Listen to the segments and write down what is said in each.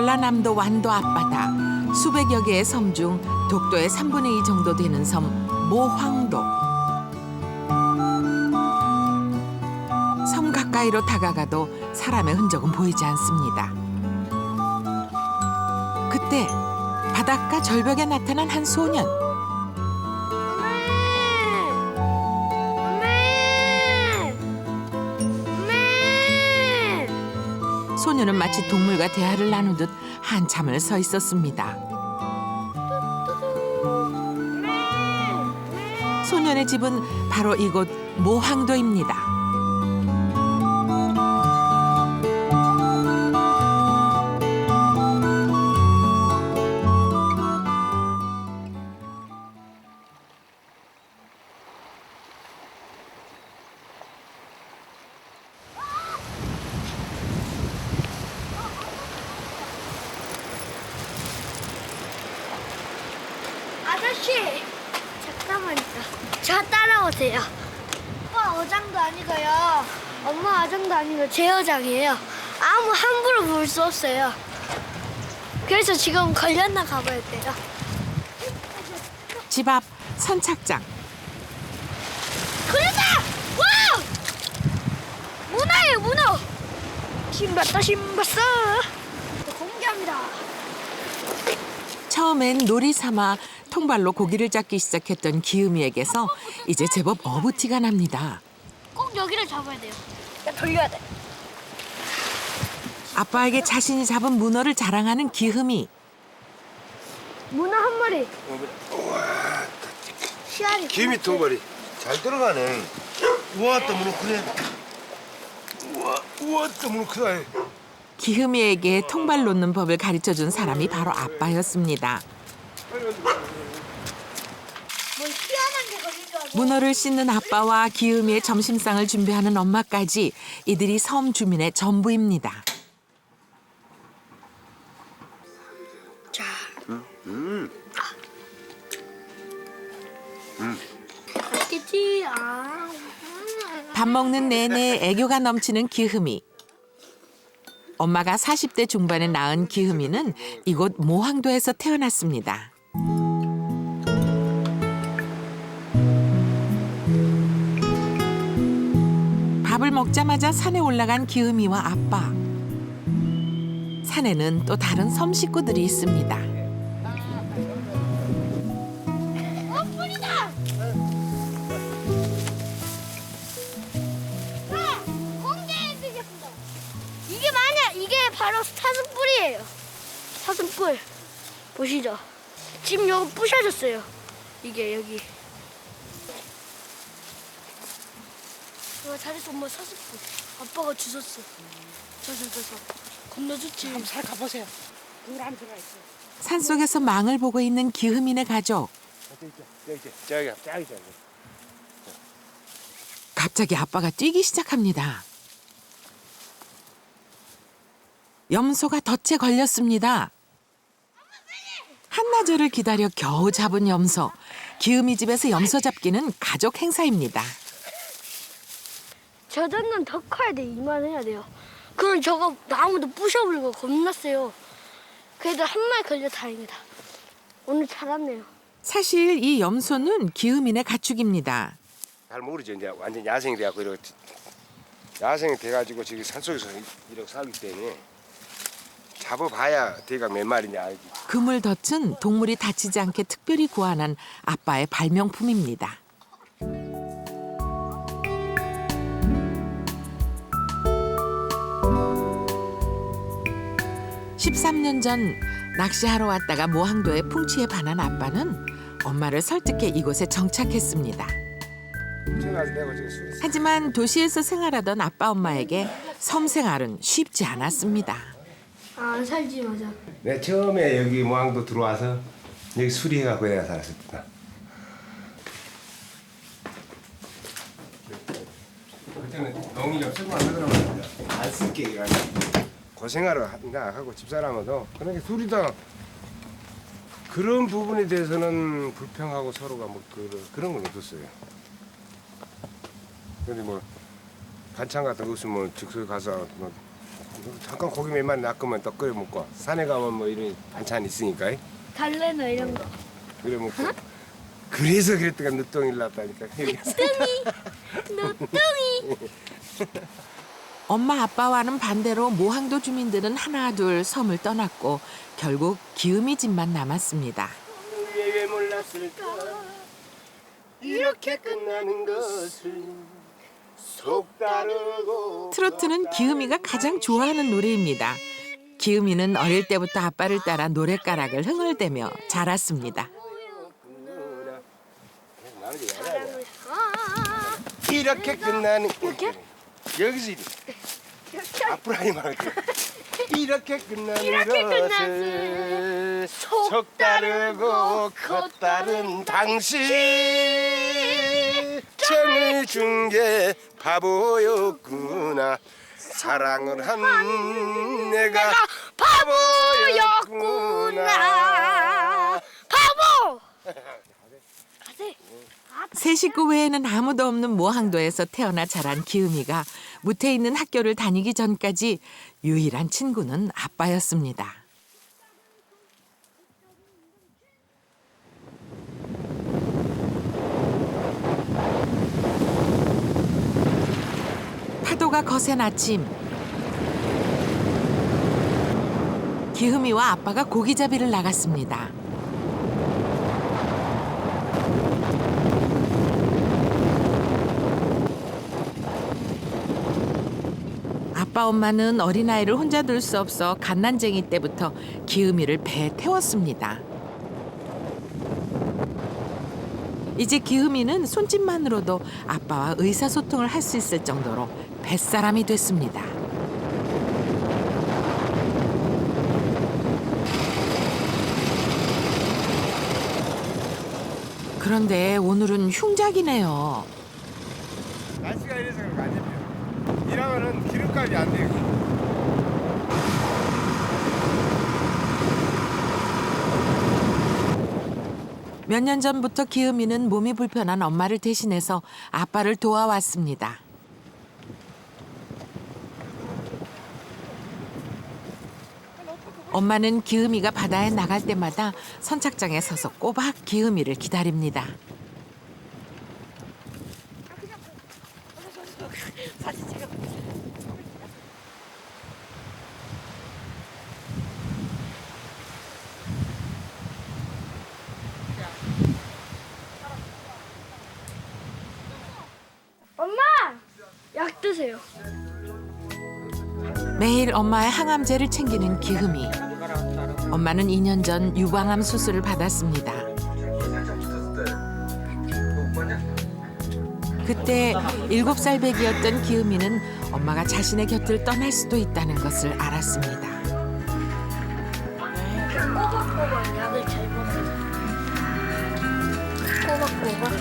전라남도 완도 앞바다 수백여 개의 섬 중 독도의 3분의 2 정도 되는 섬 모황도. 섬 가까이로 다가가도 사람의 흔적은 보이지 않습니다. 그때 바닷가 절벽에 나타난 한 소년. 소녀는 마치 동물과 대화를 나누듯 한참을 서 있었습니다. 소년의 집은 바로 이곳 모황도입니다. 아저씨, 잠깐만요. 저 따라오세요. 오빠 어장도 아니고요. 엄마 어장도 아니고 제 어장이에요. 아무 함부로 물 수 없어요. 그래서 지금 걸렸나 가봐야 돼요. 집 앞 선착장. 걸렸다! 와! 문어예요, 문어! 신봤다, 신봤어. 공개합니다. 처음엔 놀이 삼아 통발로 고기를 잡기 시작했던 기욤이에게서 이제 제법 어부티가 납니다. 꼭 여기를 잡아야 돼요. 돌려야 돼. 아빠에게 자신이 잡은 문어를 자랑하는 기욤이. 문어 한 마리. 우와, 씨알이. 김이 두 마리. 잘 들어가네. 우와, 또 문어 크네. 우와, 또 문어 크다. 기욤이에게 통발 놓는 법을 가르쳐준 사람이 바로 아빠였습니다. 뭐 희한한 게 걸린 줄 알고. 문어를 씻는 아빠와 기욤이의 점심상을 준비하는 엄마까지 이들이 섬 주민의 전부입니다. 자. 맛있겠지? 아. 밥 먹는 내내 애교가 넘치는 기욤이. 엄마가 40대 중반에 낳은 기욤이는 이곳 모황도에서 태어났습니다. 밥을 먹자마자 산에 올라간 기욤이와 아빠. 산에는 또 다른 섬 식구들이 있습니다. 뿌리다! 자, 공개해드리겠습니다. 이게 바로 사슴뿔이에요. 사슴뿔. 보시죠. 지금 여기 부셔졌어요. 이게 여기. 잘했어, 엄마 사슴뿔. 아빠가 주웠어. 저. 건너줬지. 한번 잘 가보세요. 물 안에 들어가 있어. 산속에서 망을 보고 있는 기욤이네 가족. 저기. 갑자기 아빠가 뛰기 시작합니다. 염소가 덫에 걸렸습니다. 한나절을 기다려 겨우 잡은 염소. 기욤이 집에서 염소 잡기는 가족 행사입니다. 저전은 더 커야 돼. 이만해야 돼요. 그럼 저거 나무도 부셔버리고 겁났어요. 그래도 한 마리 걸려 다행이다. 오늘 잘 왔네요. 사실 이 염소는 기욤이네 가축입니다. 잘 모르죠. 이제 완전 야생이 돼갖고 이렇게 야생이 돼가지고 저기 산속에서 이렇게 살기 때문에 잡아봐야 대강 몇 마리인지 알지. 그물 덫은 동물이 다치지 않게 특별히 고안한 아빠의 발명품입니다. 13년 전 낚시하러 왔다가 모항도의 풍치에 반한 아빠는 엄마를 설득해 이곳에 정착했습니다. 하지만 도시에서 생활하던 아빠 엄마에게 섬 생활은 쉽지 않았습니다. 안 살지 맞아. 내 처음에 여기 모항도 들어와서 여기 수리해갖고 내가 살았었다. 그때는 농이 없을만 하더라고요. 안 쓸게 이래가지고. 고생하러 하고 집사람도 그러니까 둘이 다 그런 부분에 대해서는 불평하고 서로가 뭐 그런 건 없었어요. 근데 뭐 반찬 같은 거 없으면 즉석 가서 뭐 잠깐 고기 몇 마리 낚으면 또 끓여 먹고 산에 가면 뭐 이런 반찬 있으니까 달래나 이런 거. 끓여 먹고 그래서 그랬다가 늦둥이를 났다니까. 누뚱이. 엄마 아빠와는 반대로 모항도 주민들은 하나 둘 섬을 떠났고 결국 기욤이 집만 남았습니다. 왜 몰랐을까 이렇게 끝나는 것을 속다르고. 트로트는 기욤이가 가장 좋아하는 노래입니다. 기욤이는 어릴 때부터 아빠를 따라 노랫가락을 흥얼대며 자랐습니다. 이렇게 끝나는 여기서 앞으로 하지 말고 이렇게 끝나는 것을 속다르고 겉다른 당신 정을 준 게 바보였구나. 사랑을 한 내가 바보였구나. 바보. 가세. 세 식구 외에는 아무도 없는 모항도에서 태어나 자란 기욤이가 무태 있는 학교를 다니기 전까지 유일한 친구는 아빠였습니다. 파도가 거센 아침, 기욤이와 아빠가 고기잡이를 나갔습니다. 아빠 엄마는 어린아이를 혼자 둘 수 없어 갓난쟁이 때부터 기욤이를 배에 태웠습니다. 이제 기욤이는 손짓만으로도 아빠와 의사소통을 할 수 있을 정도로 뱃사람이 됐습니다. 그런데 오늘은 흉작이네요. 날씨가 이래서 그런 거 아니에요. 일하면은 기름값이 안 되고. 몇 년 전부터 기욤이는 몸이 불편한 엄마를 대신해서 아빠를 도와왔습니다. 엄마는 기욤이가 바다에 나갈 때마다 선착장에 서서 꼬박 기욤이를 기다립니다. 엄마, 약 드세요. 매일 엄마의 항암제를 챙기는 기욤이. 엄마는 2년 전 유방암 수술을 받았습니다. 그때 7살 배기였던 기욤이는 엄마가 자신의 곁을 떠날 수도 있다는 것을 알았습니다. 꼬박꼬박 약을 잘 먹어서. 꼬박꼬박.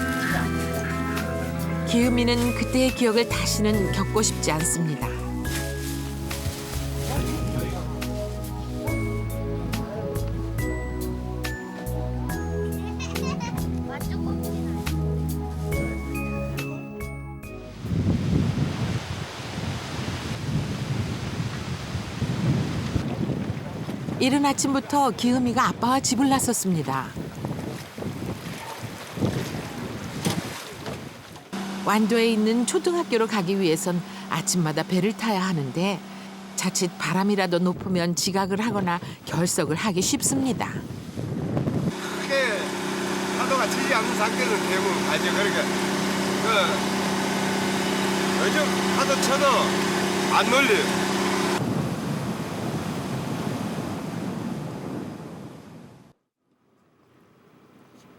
기욤이는 그때의 기억을 다시는 겪고 싶지 않습니다. 이른 아침부터 기욤이가 아빠와 집을 나섰습니다. 완도에 있는 초등학교로 가기 위해선 아침마다 배를 타야 하는데 자칫 바람이라도 높으면 지각을 하거나 결석을 하기 쉽습니다. 크게 파도가 치지 않는 상태는 대부분 가죠. 그러니까 요즘 파도 쳐도 안 놀려요.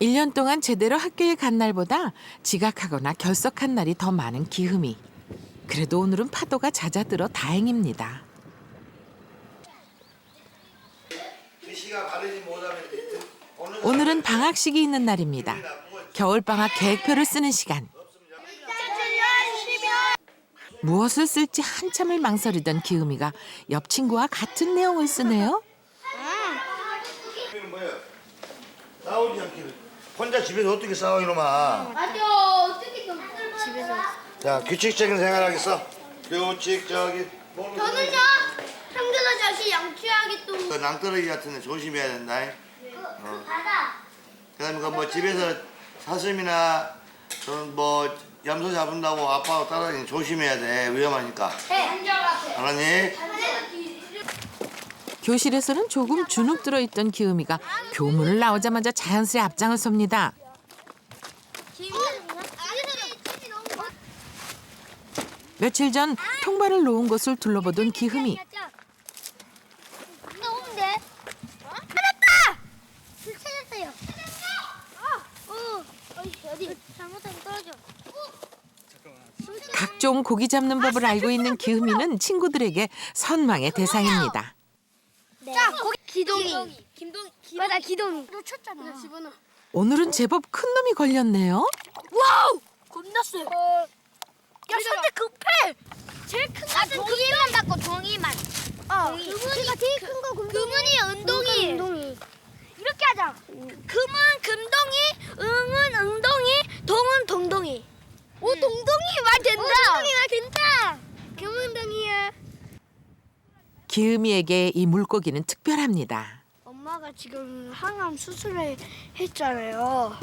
1년 동안 제대로 학교에 간 날보다 지각하거나 결석한 날이 더 많은 기욤이. 그래도 오늘은 파도가 잦아들어 다행입니다. 오늘은 방학식이 있는 날입니다. 겨울방학 계획표를 쓰는 시간. 무엇을 쓸지 한참을 망설이던 기욤이가 옆 친구와 같은 내용을 쓰네요. 싸우지 않기를. 혼자 집에서 어떻게 싸워 이놈아. 맞아. 어떻게 좀 집에서. 자 규칙적인 생활하겠어. 규칙적인. 저는요. 양치하기 또 그 낭떠러기 같은 데 조심해야 된다. 그 바다. 그다음에 그뭐 집에서 사슴이나 그런 뭐 염소 잡는다고 아빠하고 따라다니면 조심해야 돼. 위험하니까. 네. 알았니? 교실에서는 조금 주눅 들어 있던 기욤이가 교문을 나오자마자 자연스레 앞장을 섭니다. 며칠 전 통발을 놓은 곳을 둘러보던 기욤이 나오는데? 찾았다! 찾았어요. 어디? 잘못하면 떨어져. 각종 고기 잡는 법을 알고 있는 기욤이는 친구들에게 선망의 대상입니다. 자, 거기 기동이. 맞아, 기동이. 놓쳤잖아. 집어넣어. 오늘은 제법 큰 놈이 걸렸네요. 와우! 겁나 세. 야, 손대 급해. 제일 큰 거는 종이만 갖고 종이만. 금은이가 제일 큰 거 금동이. 금은이 은동이. 이렇게 하자. 금은 금동이, 응은 응동이, 동은 동동이. 오, 동동이 말 된다. 동동이 말 된다. 금은동이야. 기욤이에게 이 물고기는 특별합니다. 엄마가 지금 항암 수술을 했어요.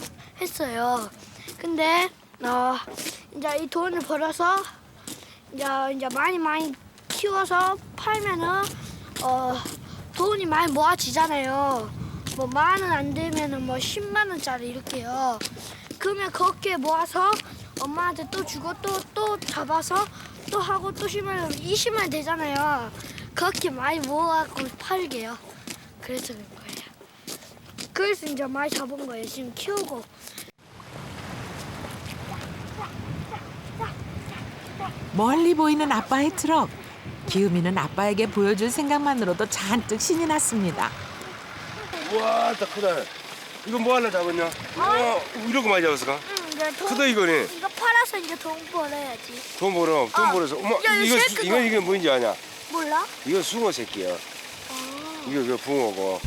근데 이제 이 돈을 벌어서 이제 많이 키워서 팔면은 돈이 많이 모아지잖아요. 뭐 10,000원 안 되면은 뭐 10만 원짜리 이렇게요. 그러면 그렇게 모아서 엄마한테 또 주고 또 잡아서 또 하고 또 10만 원, 20만 원 되잖아요. 그렇게 많이 모아갖고 팔게요. 그래서 그런 거예요. 그래서 이제 많이 잡은 거예요. 지금 키우고. 멀리 보이는 아빠의 트럭. 기욤이는 아빠에게 보여줄 생각만으로도 잔뜩 신이 났습니다. 우와, 딱 크다. 이거 뭐 하나 잡았냐? 이런 거 많이 잡았을까? 응, 이제 크다 이거네. 이거 팔아서 이제 돈 벌어야지. 돈 벌어서. 어머, 야, 이거 제일 큰 거. 이게 뭔지 아냐? 몰라? 이거 숭어 새끼야. 이거 그 붕어고.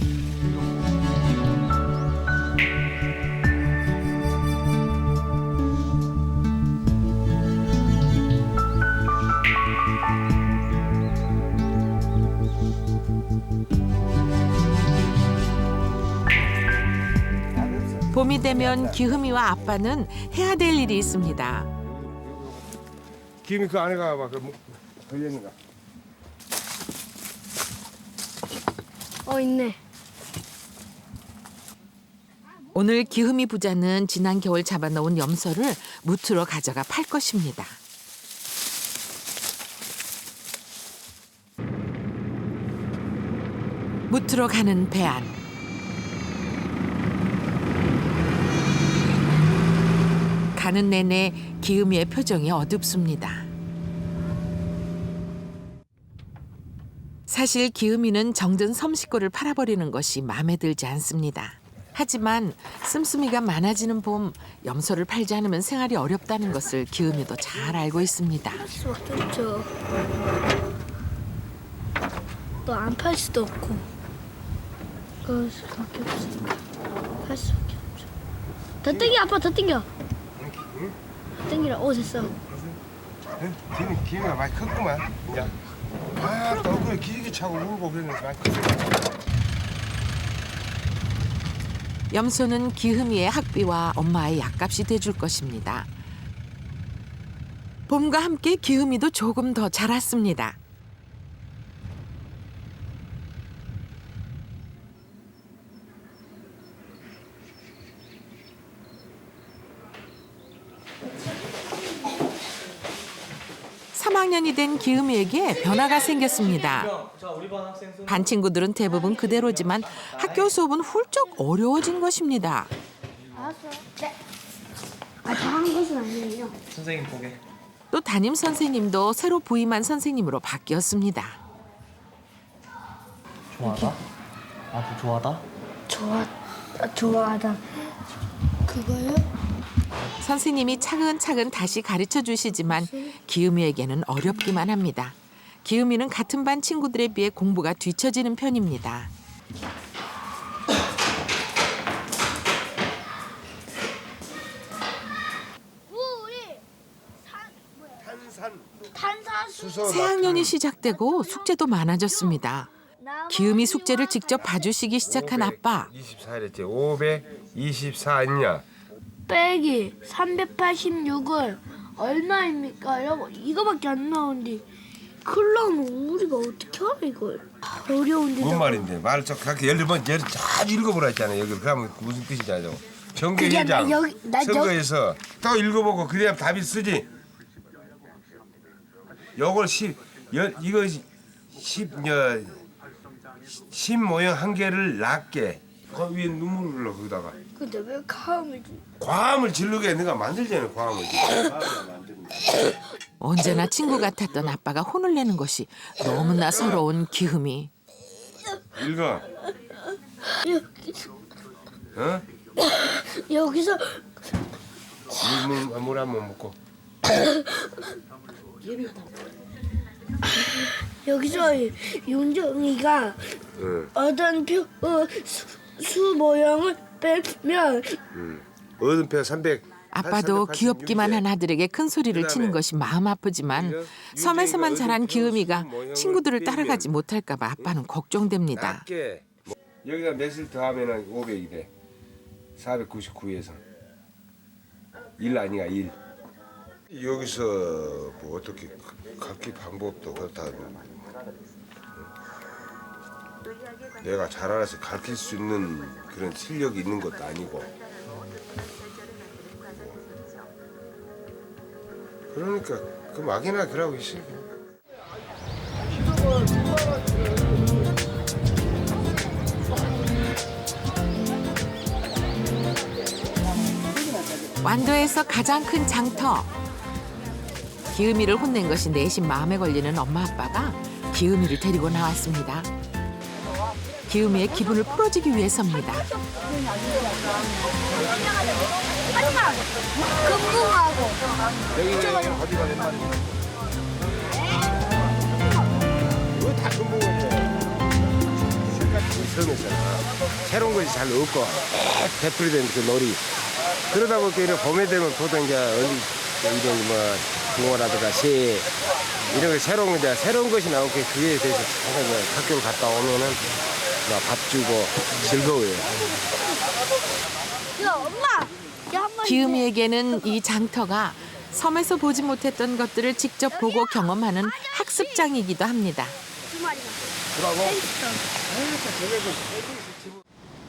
봄이 되면 기욤이와 아빠는 해야 될 일이 있습니다. 기욤이 그 안에 가봐. 걸렸는가? 있네. 오늘 기욤이 부자는 지난 겨울 잡아놓은 염소를 무트로 가져가 팔 것입니다. 무트로 가는 배 안. 가는 내내 기욤이의 표정이 어둡습니다. 사실 기욤이는 정든 섬 식구를 팔아버리는 것이 마음에 들지 않습니다. 하지만 씀씀이가 많아지는 봄, 염소를 팔지 않으면 생활이 어렵다는 것을 기욤이도 잘 알고 있습니다. 팔 수밖에 없죠. 또 안 팔 수도 없고. 그럴 수밖에 없으니까. 팔 수밖에 없죠. 더 땡겨, 아빠 더 땡겨. 더 땡기라. 오, 됐어. 기욤이가 많이 컸구만. 이제. 또 그래 기지개 차고 울고 그랬는데 많이 컸어. 염소는 기욤이의 학비와 엄마의 약값이 돼줄 것입니다. 봄과 함께 기욤이도 조금 더 자랐습니다. (3학년이) 된 기욤이에게 변화가 생겼습니다. 반 친구들은 대부분 그대로지만 학교 수업은 훌쩍 어려워진 것입니다. 알았어. 네. 다한 것은 아니에요. 선생님 보게. 또 담임 선생님도 새로 부임한 선생님으로 바뀌었습니다. 좋아하다? 좋아하다? 좋아하다. 그거요? 선생님이 차근차근 다시 가르쳐 주시지만 기욤이에게는 어렵기만 합니다. 기욤이는 같은 반 친구들에 비해 공부가 뒤처지는 편입니다. 탄산 탄산수. 수소 새 학년이 시작되고 숙제도 많아졌습니다. 나 기음이 숙제를 직접 봐주시기 시작한 아빠. 24랬지. 524 아니냐? 빼기 386은 얼마입니까? 여보, 이거밖에 안 나오는데 그러면 우리가 어떻게 알아 이걸? 어려운데. 뭔 말인데? 말을 좀 그렇게 10번 잘 읽어보라 했잖아. 여기 그러면 무슨 뜻인지 알죠? 정계회장 나 선거에서 또 읽어보고 그래야 답이 쓰지. 요걸 이거 10 모형 한 개를 낮게 그 위에 눈물을 흘러 거기다가 근데 왜 가음을 과음을 지르게 내가 만들잖아. 과음을 언제나 친구 같았던 아빠가 혼을 내는 것이 너무나 서러운 기흠이. 읽어. 어? 여기서 물 한 번 먹고. 여기서 윤정이가 응. 어떤 수 모형을 빼면 어른표 300. 아빠도 귀엽기만 한 아들에게 큰 소리를 치는 것이 마음 아프지만 섬에서만 자란 기음이가 친구들을 따라가지 못할까 봐 아빠는 걱정됩니다. 낮게. 여기다 몇을 더하면은 500이 돼. 499에서 1 아니야 1. 여기서 뭐 어떻게 가르칠 방법도 그렇다. 내가 잘 알아서 가르칠 수 있는 그런 실력이 있는 것도 아니고. 그러니까 그 막이나 그러고 있어. 완도에서 가장 큰 장터. 기음이를 혼낸 것이 내심 마음에 걸리는 엄마 아빠가 기음이를 데리고 나왔습니다. 기음이의 기분을 풀어주기 위해서입니다. 금붕하고 여기 어디가 몇 마리? 이거 다 금붕어지. 색깔이 섬이잖아. 새로운 것이 잘 없고 되풀이된 그 놀이. 그러다 보니까 이런 봄에 되면 보통 이제 이런 뭐 붕어라든가 새 이런 거 새로운 것이 나오고 그에 대해서 항상 학교를 갔다 오면은 밥 주고 즐거워요. 야 엄마 한번 기음이에게는 이 장터가 섬에서 보지 못했던 것들을 직접 보고 경험하는 학습장이기도 합니다. 두 마리만.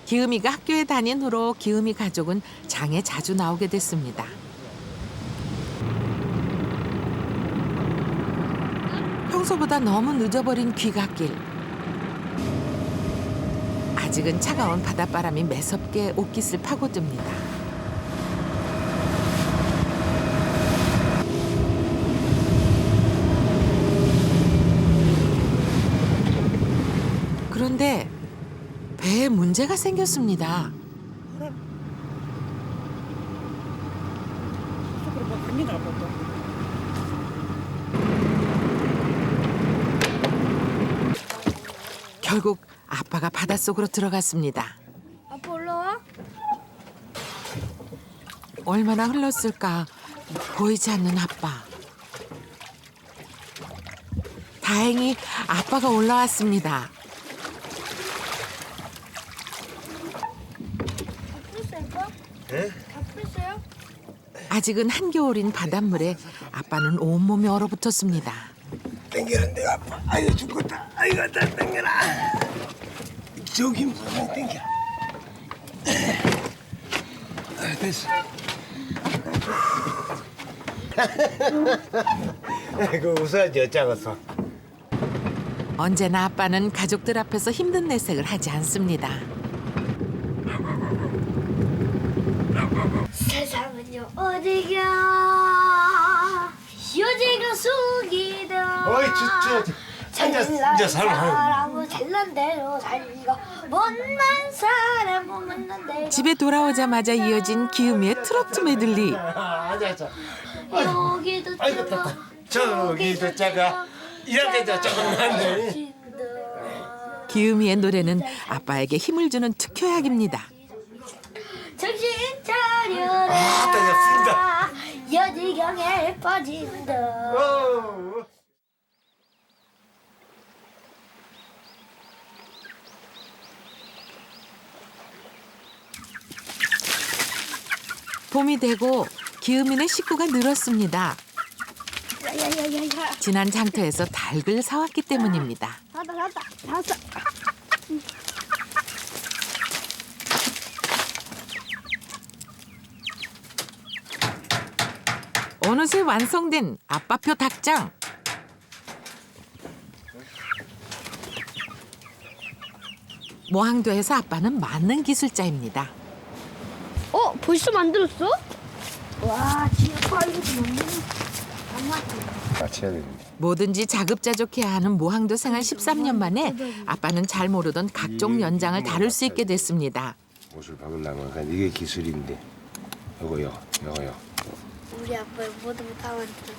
기음이가 학교에 다닌 후로 기음이 가족은 장에 자주 나오게 됐습니다. 평소보다 너무 늦어버린 귀갓길. 아직은 차가운 바닷바람이 매섭게 옷깃을 파고듭니다. 그런데 배에 문제가 생겼습니다. 결국 아빠가 바닷속으로 들어갔습니다. 아빠 올라와? 얼마나 흘렀을까 보이지 않는 아빠. 다행히 아빠가 올라왔습니다. 다 풀었어요? 예? 다 풀었어요? 아직은 한겨울인 바닷물에 아빠는 온몸이 얼어붙었습니다. 땡겨라 내가 아파. 아이고 죽겠다. 아이고 다 땡겨라. 저기 무슨 땡겨. 됐어. 그 웃어야지 어쩌겠어. 언제나 아빠는 가족들 앞에서 힘든 내색을 하지 않습니다. 세상은요 어디가 여지가 숙이다. 어이 진짜 사람은 잘난 대로 살고 못난 사람은 못난 대로. 집에 돌아오자마자 이어진 기음이의 트로트 메들리. 앉아. 여기도 작아 저기도 작아. 이렇게 저 조그만데. 기음이의 노래는 아빠에게 힘을 주는 특효약입니다. 정신 차려라. 아, 여지경에 빠진다. 봄이 되고 기음이네 식구가 늘었습니다. 야야야야야. 지난 장터에서 닭을 사왔기 때문입니다. 나왔다. 어느새 완성된 아빠표 닭장. 모항도에서 아빠는 만능 기술자입니다. 벌써 만들었어? 와, 진짜 빨리 좀 만드는. 같이 해야 되는데. 뭐든지 자급자족해야 하는 모항도 생활 13년 만에 아빠는 잘 모르던 각종 연장을 다룰 수 있게 됐습니다. 옷을 박으려면 그냥 이게 기술인데 요거요. 우리 아빠 모두 다 만들어.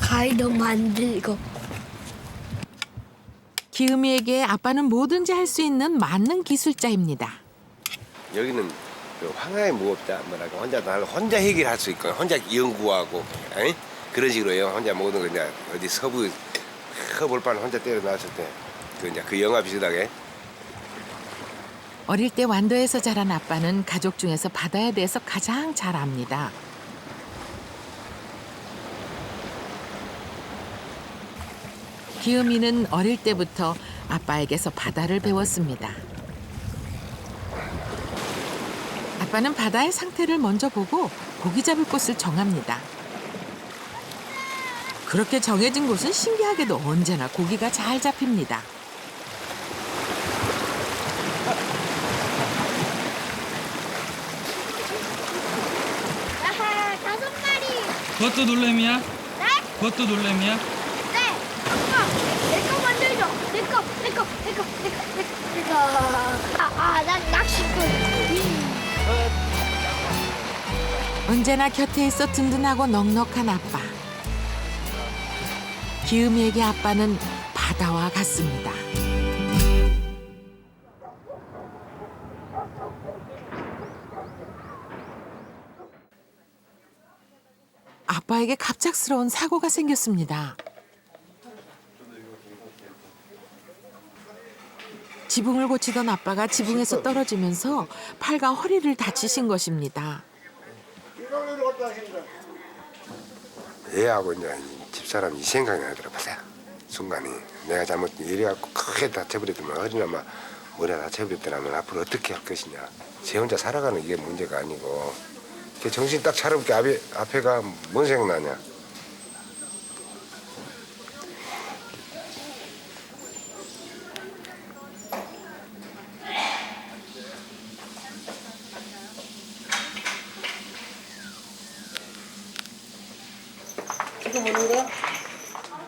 가위도 만들고. 기음이에게 아빠는 뭐든지 할 수 있는 만능 기술자입니다. 여기는 그 황하의 무업자 뭐라고 혼자 해결할 수 있고 혼자 연구하고 에이? 그런 식으로요. 혼자 모든 거 그냥 어디 서부 허볼판 혼자 때려놨을 때 그 영화 비슷하게. 어릴 때 완도에서 자란 아빠는 가족 중에서 바다에 대해서 가장 잘 압니다. 기음이는 어릴 때부터 아빠에게서 바다를 배웠습니다. 아빠는 바다의 상태를 먼저 보고 고기 잡을 곳을 정합니다. 그렇게 정해진 곳은 신기하게도 언제나 고기가 잘 잡힙니다. 아하, 5마리. 그것도 놀래미야? 네? 그것도 놀래미야? 네. 아빠, 내 거 만들죠. 내 거. 난 낚시꾼. 언제나 곁에 있어 든든하고 넉넉한 아빠. 기음이에게 아빠는 바다와 같습니다. 아빠에게 갑작스러운 사고가 생겼습니다. 지붕을 고치던 아빠가 지붕에서 떨어지면서 팔과 허리를 다치신 것입니다. 애하고 이제 집사람이 생각이 나더라고요. 순간에 내가 잘못 이래갖고 크게 다쳐버렸더만 허리나 막 머리가 다쳐버렸더라면 앞으로 어떻게 할 것이냐. 제 혼자 살아가는 이게 문제가 아니고 정신 딱 차려볼게 앞에가 뭔 생각나냐.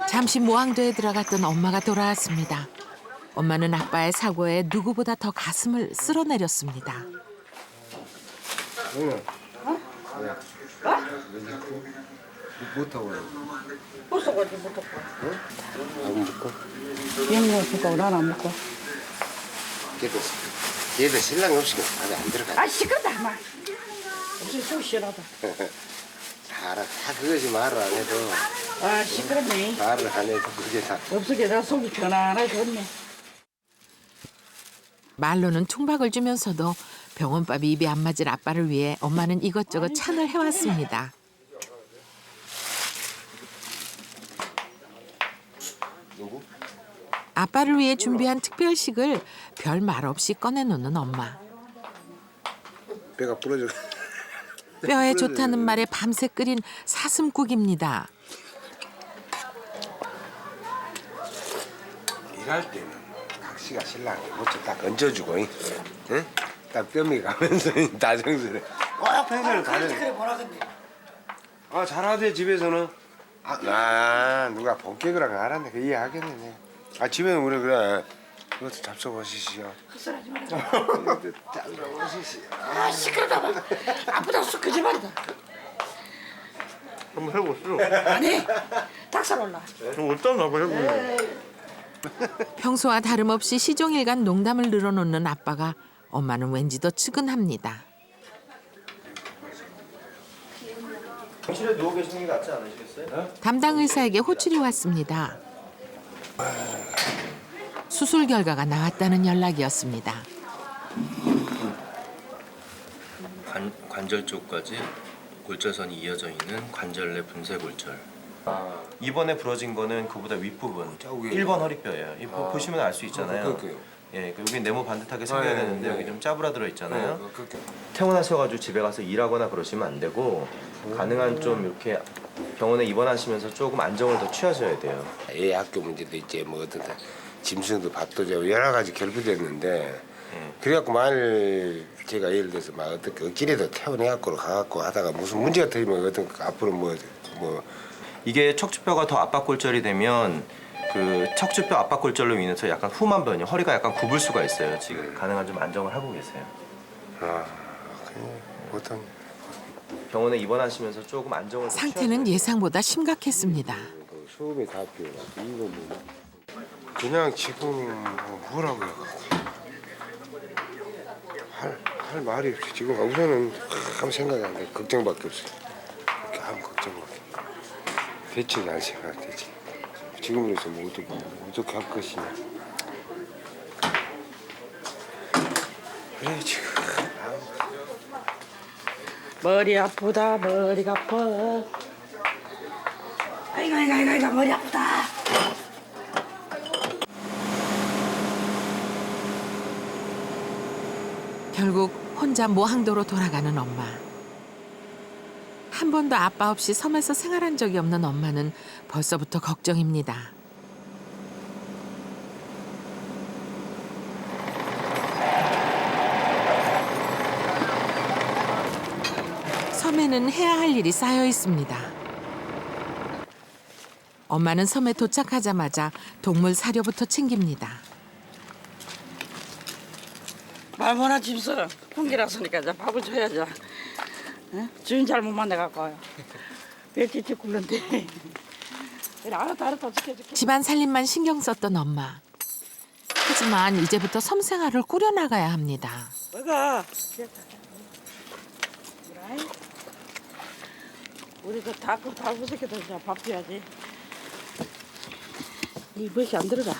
잠시 모항도에 들어갔던 엄마가 돌아왔습니다. 엄마는 아빠의 사고에 누구보다 더 가슴을 쓸어내렸습니다. 못하고 벌써까지 못 먹고. 안 먹고 얘는 먹고 나는 안 먹고. 얘도 신랑이 없으니까 밥에 안 들어가. 아 시끄럽다 막. 무슨 속 시원하다. 다 그것이 말을 안 해도 아 시끄럽네. 말을 안 해도 그게 다. 없으게 나 속이 편안하게 좋네. 말로는 퉁박을 주면서도 병원밥이 입에 안 맞을 아빠를 위해 엄마는 이것저것 찬을 해왔습니다. 누구? 아빠를 위해 준비한 특별식을 별 말 없이 꺼내놓는 엄마. 배가 부러져. 뼈에 좋다는 말에 밤새 끓인 사슴국입니다. 일할 때는 각시가 신랑이 모처 딱 얹어주고, 응? 딱 뼈미 가면서 다정스레. 평소에는 다정. 아 잘하대 집에서는. 누가 본격이라고 알았네. 그 이해하겠네. 아 집에는 우리 그래. 이것도 잡숴보시시오. 헛소리하지 말아. 잡숴보시시오. 아 시끄럽다 막. 아프다 쑥 거짓말이다. 한번 해보시오. 아니 닭살 올라. 어떤 나고 해보세요. 평소와 다름없이 시종일관 농담을 늘어놓는 아빠가 엄마는 왠지 더 측은합니다. 병실에 누워 계시는 게 낫지 않으시겠어요? 담당 의사에게 호출이 왔습니다. 수술 결과가 나왔다는 연락이었습니다. 관절 쪽까지 골절선이 이어져 있는 관절 내 분쇄골절. 이번에 부러진 거는 그보다 윗부분 저기. 1번 허리뼈예요. 이 보시면 알 수 있잖아요. 예, 여기 네모 반듯하게 생겨야 예, 되는데 예. 여기 좀 짜부라들어 있잖아요. 그렇게. 퇴원하셔가지고 집에 가서 일하거나 그러시면 안 되고 가능한 좀 이렇게 병원에 입원하시면서 조금 안정을 더 취하셔야 돼요. 애 학교 문제도 있지 뭐 어떤 짐승도 밥도 줘 여러 가지 결부됐는데 그래갖고 만일 제가 예를 들어서 막 어떻게 길에도 태워내갖고 가갖고 하다가 무슨 문제가 터지면 어떤 앞으로 뭐 이게 척추뼈가 더 압박골절이 되면 그 척추뼈 압박골절로 인해서 약간 후만 변이 허리가 약간 굽을 수가 있어요. 지금 가능한 좀 안정을 하고 계세요. 그냥 보통 병원에 입원하시면서 조금 안정을 더 상태는 예상보다 심각했습니다. 수업에 다 비워 이거 뭐 그냥 지금 뭐라고 해갖고 할 말이 없이 지금 우선은 아무 생각이 안 돼. 걱정밖에 없어요. 이렇게 아무 걱정밖에. 대책이 안 생각 대책. 지금으로서 뭐 어떻게 할 것이냐. 그래 지금. 머리 아프다 머리가 아파. 아이고 머리 아프다. 결국 혼자 무항도로 돌아가는 엄마. 한 번도 아빠 없이 섬에서 생활한 적이 없는 엄마는 벌써부터 걱정입니다. 섬에는 해야 할 일이 쌓여 있습니다. 엄마는 섬에 도착하자마자 동물 사료부터 챙깁니다. 말모나 짐승 풍기라서니까 이제 밥을 줘야죠. 응? 주인 잘못 만나갖고 벨티티 굴른데 알았다 지켜줄게. 집안 살림만 신경 썼던 엄마. 하지만 이제부터 섬 생활을 꾸려나가야 합니다. 뭐가? 우리도 다 부새끼들 이제 밥 줘야지. 이 멋이 안 들어가.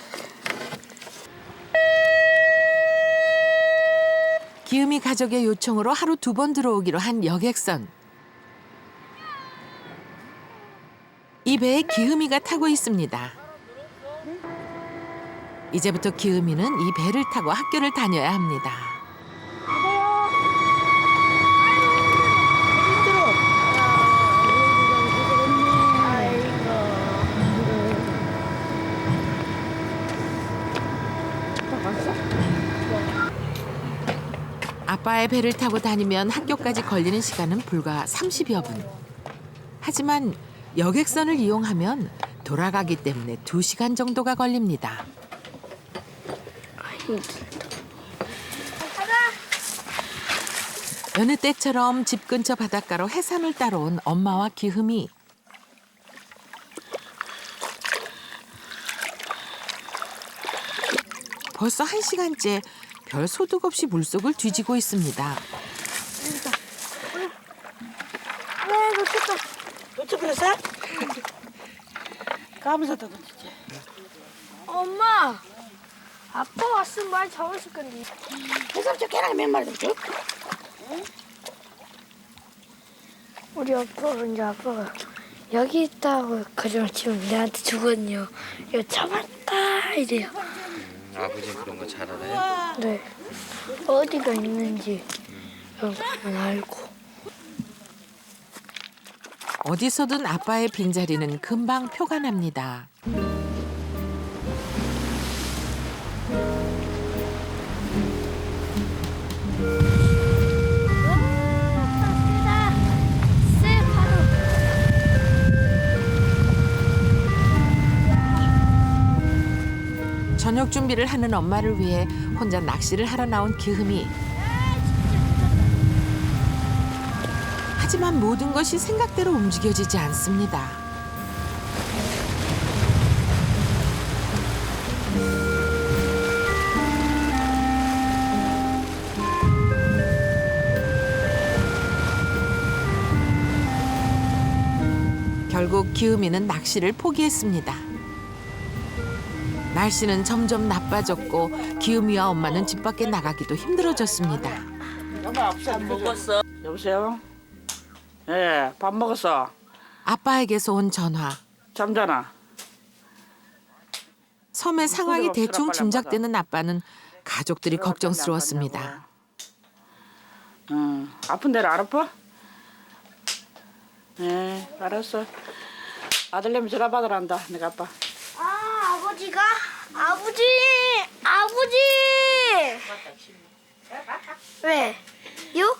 기음이 가족의 요청으로 하루 2번 들어오기로 한 여객선. 이 배에 기음이가 타고 있습니다. 이제부터 기음이는 이 배를 타고 학교를 다녀야 합니다. 아빠의 배를 타고 다니면 학교까지 걸리는 시간은 불과 30여 분. 하지만 여객선을 이용하면 돌아가기 때문에 2시간 정도가 걸립니다. 여느 때처럼 집 근처 바닷가로 해산을 따러 온 엄마와 기흠이. 벌써 1시간째 별 소득 없이 물속을 뒤지고 있습니다. 놓쳐버렸어? 까면서 던지지. 엄마, 아빠 왔으면 많이 잡았을 건데. 해삼 저 계란에 몇 마리 줘? 우리 아빠가 여기 있다고 거짓말 치면 내한테 주거든요. 이거 잡았다 이래요. 아버지 그런 거 잘 알아요? 네. 어디가 있는지 이런 거는 알고. 어디서든 아빠의 빈자리는 금방 표가 납니다. 저녁 준비를 하는 엄마를 위해 혼자 낚시를 하러 나온 기흠이. 하지만 모든 것이 생각대로 움직여지지 않습니다. 결국 기흠이는 낚시를 포기했습니다. 날씨는 점점 나빠졌고 기음이와 엄마는 집 밖에 나가기도 힘들어졌습니다. 엄마 없어. 먹었어. 여보세요? 예, 밥 먹었어? 아빠에게서 온 전화. 잠자나? 섬의 상황이 손으로 대충 빨리 짐작되는 아빠는 가족들이 걱정스러웠습니다. 응, 아픈 데는 안 아파? 예, 알았어. 아들내미 전화 받으란다, 내가 아빠. 아, 아버지가? 아버지! 아버지! 왜? 요?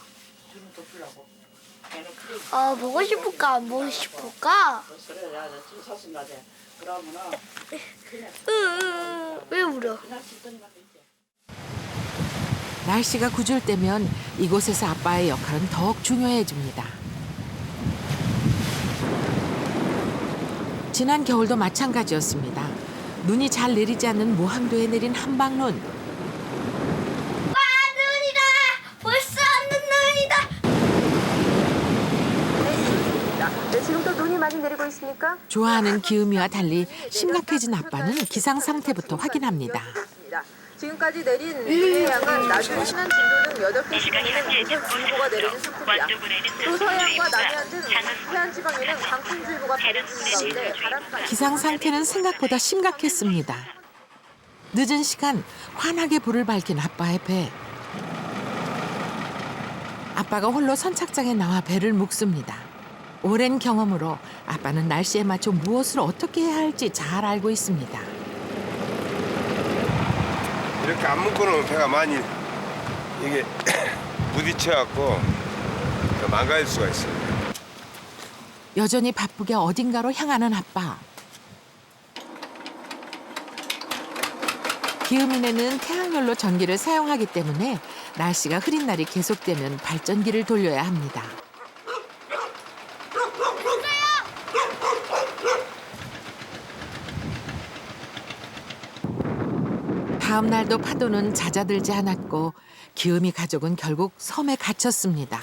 보고 싶을까, 안 보고 싶을까? 왜 울어? 날씨가 구줄 때면 이곳에서 아빠의 역할은 더욱 중요해집니다. 지난 겨울도 마찬가지였습니다. 눈이 잘 내리지 않는 모항도에 내린 한방눈. 눈이다! 벌써 안 눈이다! 지금도 눈이 많이 내리고 있습니까? 좋아하는 기음이와 달리 심각해진 아빠는 기상 상태부터 확인합니다. 지금까지 내린 눈의 양은 낮은 신안 진도 등 8개 지방에는 우선주의보가 내려진 상태입니다. 또 서해안과 남해안 등 해안 지방에는 강풍주의보가 발효 중인 가운데 바람까지 기상 상태는 생각보다 심각했습니다. 늦은 시간 환하게 불을 밝힌 아빠의 배. 아빠가 홀로 선착장에 나와 배를 묶습니다. 오랜 경험으로 아빠는 날씨에 맞춰 무엇을 어떻게 해야 할지 잘 알고 있습니다. 이렇게 안 묶어놓으면 배가 많이 이게 부딪혀갖고 망가질 수가 있어요. 여전히 바쁘게 어딘가로 향하는 아빠. 기음인에는 태양열로 전기를 사용하기 때문에 날씨가 흐린 날이 계속되면 발전기를 돌려야 합니다. 다음 날도 파도는 잦아들지 않았고 기음이 가족은 결국 섬에 갇혔습니다.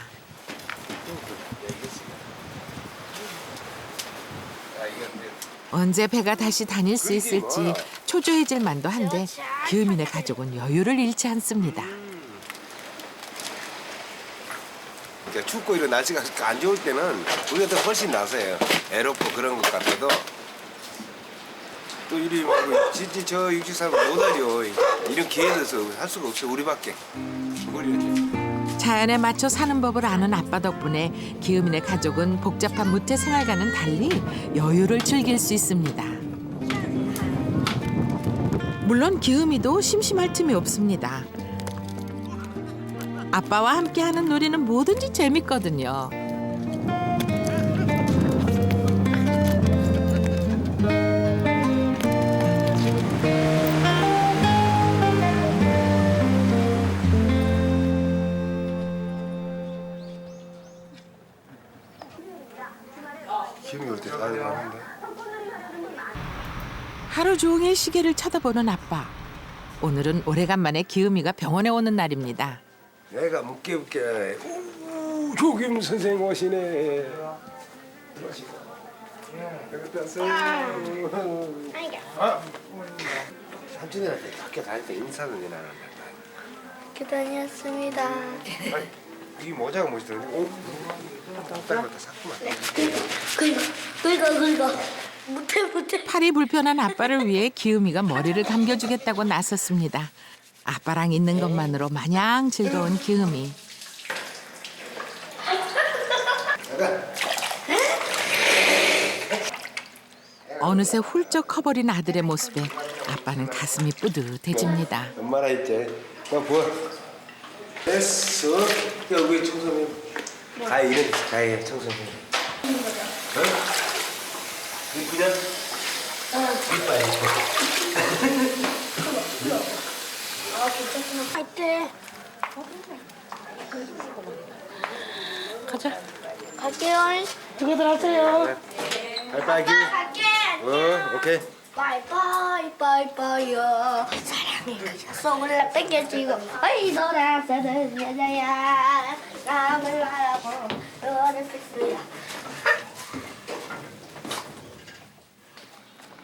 언제 배가 다시 다닐 수 있을지 초조해질 만도 한데 기음인의 가족은 여유를 잃지 않습니다. 그러니까 춥고 이런 날씨가 안 좋을 때는 우리가 더 훨씬 나서요. 애롭고 그런 것 같아도 또 이리 뭐 진짜 저 육지 사람 못하죠. 이런 기회에 대해서 할 수가 없어 우리밖에. 자연에 맞춰 사는 법을 아는 아빠 덕분에 기음인의 가족은 복잡한 무태 생활과는 달리 여유를 즐길 수 있습니다. 물론 기음이도 심심할 틈이 없습니다. 아빠와 함께하는 놀이는 뭐든지 재밌거든요. 기분이 올 때 다들 하는데. 하루 종일 시계를 쳐다보는 아빠. 오늘은 오래간만에 기음이가 병원에 오는 날입니다. 내가 묻게 오 조김 선생 오시네. 삼촌이한테 학교 다닐 때 인사는 해놔. 학교 다녔습니다. 이 모자가 멋있던데. 오, 딸 갖다 샀구만. 긁어. 못해. 팔이 불편한 아빠를 위해 기음이가 머리를 감겨주겠다고 나섰습니다. 아빠랑 있는 것만으로 마냥 즐거운 기음이. 어느새 훌쩍 커버린 아들의 모습에 아빠는 가슴이 뿌듯해집니다. 엄마라 했지. 나 보아. 됐어. 여기 청소년. 가해 이런 가해 청소년. 어? 그냥 이빨 할때 가자. 갈게요. 두개들 하세요. 바이바이. 갈게. 오케이. 빠이빠이요. 사랑이 그저 몰라 뺏겨지고 어이 돌아서는 여자야. 남을 하라고 너를 뺐어야.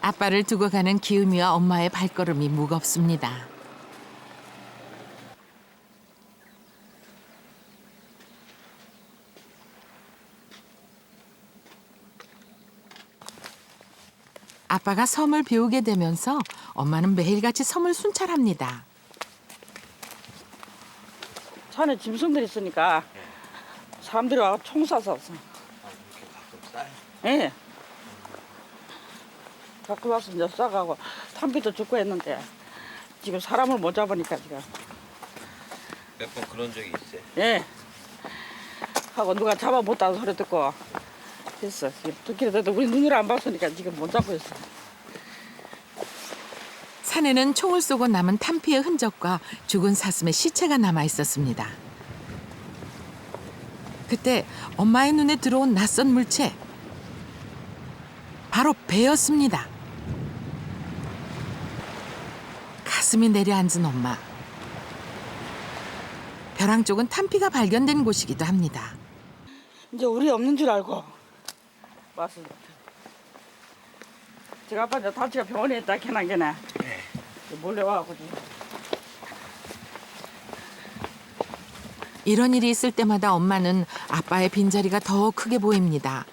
아빠를 두고 가는 기음이와 엄마의 발걸음이 무겁습니다. 아빠가 섬을 배우게 되면서 엄마는 매일같이 섬을 순찰합니다. 산에 짐승들 있으니까 사람들이 와서 총 쏴서. 예. 가끔 와서 이제 쏴가고 탄비도 죽고 했는데 지금 사람을 못 잡으니까 지금. 몇 번 그런 적이 있어요. 예. 하고 누가 잡아못다는 소리 듣고 했어. 지금 듣기도 우리 눈으로 안 봤으니까 지금 못 잡고 있어. 산에는 총을 쏘고 남은 탄피의 흔적과 죽은 사슴의 시체가 남아 있었습니다. 그때 엄마의 눈에 들어온 낯선 물체. 바로 배였습니다. 가슴이 내려앉은 엄마. 벼랑 쪽은 탄피가 발견된 곳이기도 합니다. 이제 우리 없는 줄 알고 왔습니다. 제가 아빠 이제 다치가 병원에 있다 캐난 게네. 몰래 와가지고. 이런 일이 있을 때마다 엄마는 아빠의 빈자리가 더 크게 보입니다.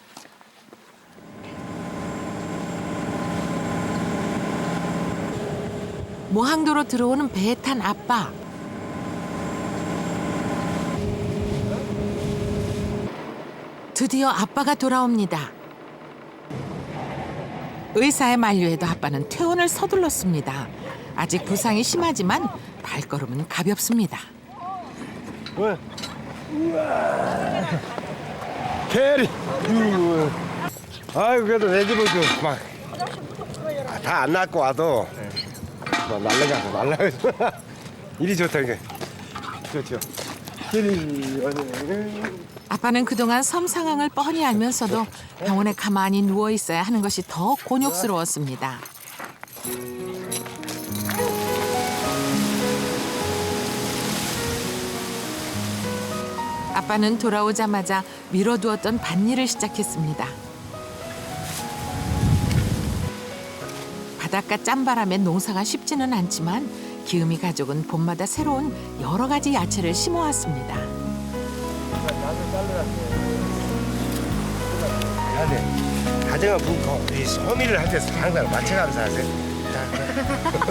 모항도로 들어오는 배에 탄 아빠. 드디어 아빠가 돌아옵니다. 의사의 만류에도 아빠는 퇴원을 서둘렀습니다. 아직 부상이 심하지만 발걸음은 가볍습니다. 왜? 우와. 캐리. 아이고 그래도 내 집은 막다 안 낳고 와도 막 날라가서 일이 좋다 이게. 좋죠. 캐리. 아빠는 그동안 섬 상황을 뻔히 알면서도 병원에 가만히 누워 있어야 하는 것이 더 곤욕스러웠습니다. 아빠는 돌아오자마자 미뤄두었던 밭일을 시작했습니다. 바닷가 짠바람에 농사가 쉽지는 않지만 기욤이 가족은 봄마다 새로운 여러 가지 야채를 심어왔습니다. 가정을 붓고 이 소미를 할 때 항상 맞춰가면서 하세요.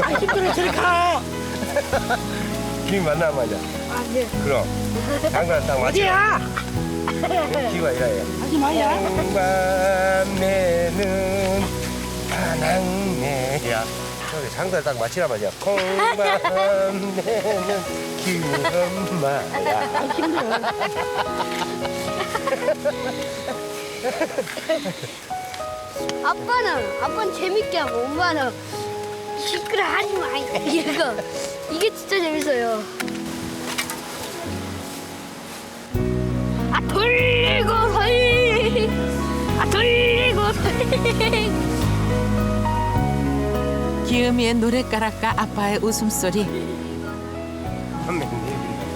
아 힘들어 저리 가. 김이 만나면 맞아. 아, 네. 그럼 장난 딱 맞춰. 어디야? 기가 이라요. 하지 마야. 콩밤내는 반항내야. 저기 장단 딱 맞추라 말이야. 콩밤내는 기엄마야. 아 힘들어. 아빠는 재밌게 하고 엄마는 시끄러 하지 마. 이게 진짜 재밌어요. 아 돌리고 돌리. 아 돌리고 돌리. 기욤이의 노랫가락과 아빠의 웃음소리.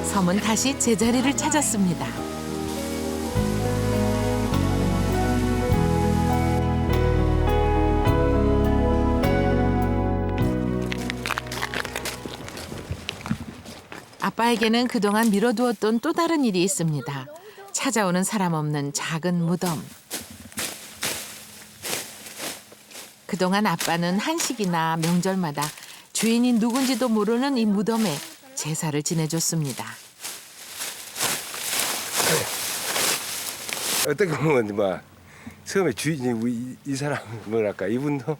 섬은 다시 제자리를 찾았습니다. 아빠에게는 그동안 미뤄두었던 또 다른 일이 있습니다. 찾아오는 사람 없는 작은 무덤. 그동안 아빠는 한식이나 명절마다 주인이 누군지도 모르는 이 무덤에 제사를 지내줬습니다. 어떻게 보면 뭐 처음에 주인이 이 사람 뭐랄까 이분도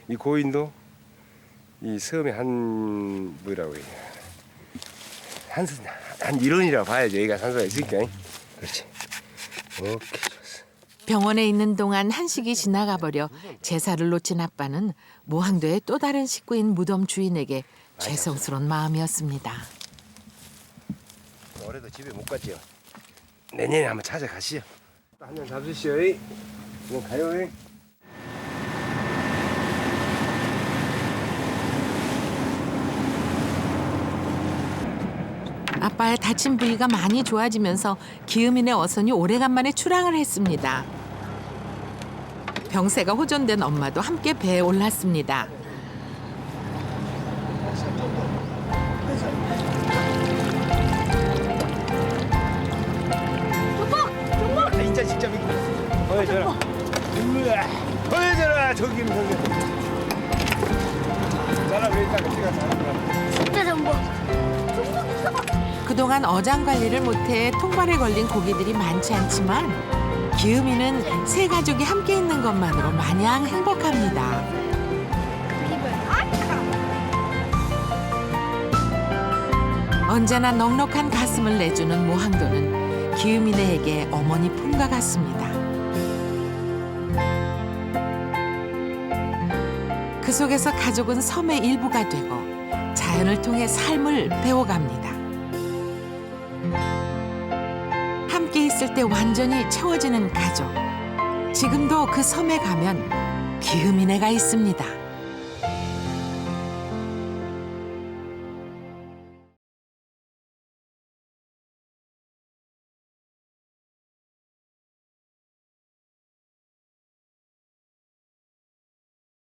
이 고인도 이 섬의 한 뭐라고 해야 한 일원이라고 봐야죠. 여기가 산소가 있으니까. 그렇지. 오케이 좋았어. 병원에 있는 동안 한식이 지나가 버려 제사를 놓친 아빠는 모항도의 또 다른 식구인 무덤 주인에게 죄송스러운 마음이었습니다. 올해도 집에 못 갔지요. 내년에 한번 찾아가시오. 한 잔 잡수시오. 그럼 가요. 아빠의 다친 부위가 많이 좋아지면서 기욤이네 어선이 오래간만에 출항을 했습니다. 병세가 호전된 엄마도 함께 배에 올랐습니다. 진짜 보여줘라. 보여줘라. 저기 있는 그동안 어장 관리를 못해 통발에 걸린 고기들이 많지 않지만 기음이는 세 가족이 함께 있는 것만으로 마냥 행복합니다. 언제나 넉넉한 가슴을 내주는 모항도는 기음이네에게 어머니 품과 같습니다. 그 속에서 가족은 섬의 일부가 되고 자연을 통해 삶을 배워갑니다. 함께 있을 때 완전히 채워지는 가족. 지금도 그 섬에 가면 기음이네가 있습니다.